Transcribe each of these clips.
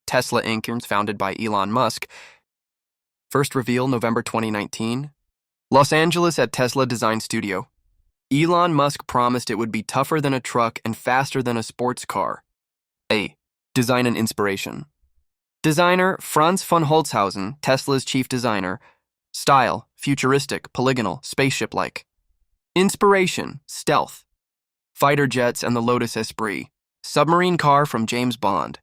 Tesla Inc., founded by Elon Musk. First reveal November 2019. Los Angeles at Tesla Design Studio. Elon Musk promised it would be tougher than a truck and faster than a sports car. A. Design and inspiration. Designer Franz von Holzhausen, Tesla's chief designer. Style: futuristic, polygonal, spaceship-like. Inspiration: stealth. Fighter jets and the Lotus Esprit. Submarine car from James Bond.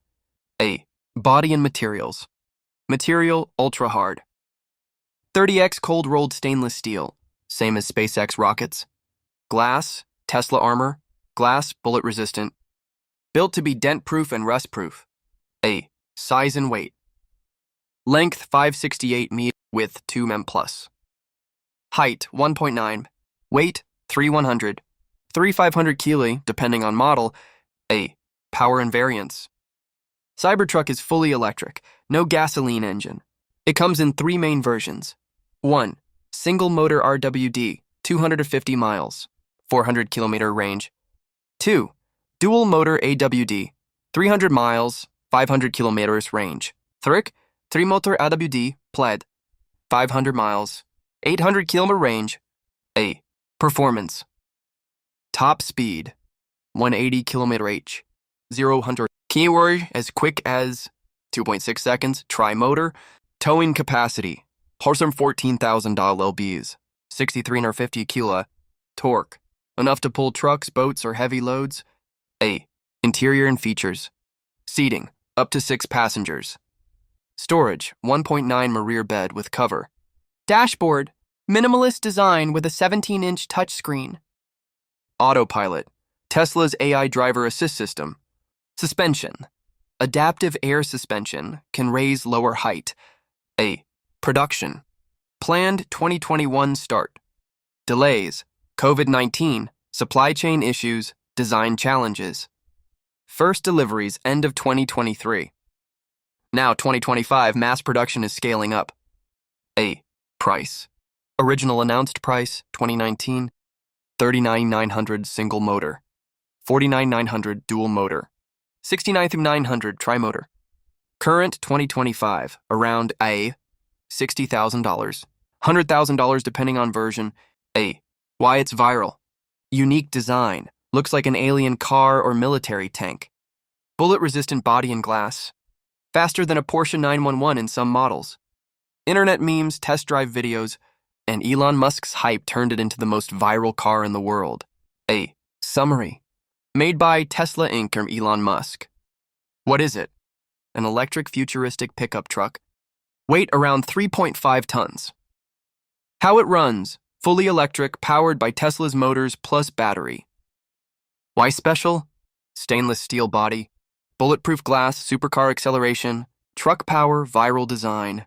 A. Body and materials. Material: ultra-hard. 30x cold-rolled stainless steel, same as SpaceX rockets. Glass: Tesla armor. Glass: bullet-resistant. Built to be dent-proof and rust-proof. A. Size and weight. Length 568 meters, width 2 m+. Height 1.9. Weight 3,100. 3,500 kg, depending on model. A. Power and variance. Cybertruck is fully electric, no gasoline engine. It comes in 3 main versions. 1. Single motor RWD, 250 miles, 400 km range. 2. Dual motor AWD, 300 miles, 500 km range. 3. Tri-motor AWD, plaid, 500 miles, 800 km range. A. Performance. Top speed, 180 km/h, 0-100 keyword as quick as 2.6 seconds. Tri-motor. Towing capacity, 14,000 lbs, 6,350 kg. Torque, enough to pull trucks, boats, or heavy loads. A. Interior and features. Seating, up to 6 passengers. Storage, 1.9 rear bed with cover. Dashboard, minimalist design with a 17-inch touchscreen. Autopilot, Tesla's AI driver assist system. Suspension, adaptive air suspension, can raise lower height. A. Production, planned 2021 start. Delays, COVID-19, supply chain issues, design challenges. First deliveries end of 2023. Now 2025, mass production is scaling up. A. Price. Original announced price, 2019, $39,900 single motor, $49,900 dual motor, $69,900 tri-motor. Current 2025, around A. $60,000, $100,000 depending on version. A. Why it's viral. Unique design, looks like an alien car or military tank. Bullet-resistant body and glass. Faster than a Porsche 911 in some models. Internet memes, test drive videos, and Elon Musk's hype turned it into the most viral car in the world. A. Summary. Made by Tesla Inc. or Elon Musk. What is it? An electric futuristic pickup truck. Weight around 3.5 tons. How it runs: fully electric, powered by Tesla's motors plus battery. Why special? Stainless steel body, bulletproof glass, supercar acceleration, truck power, viral design.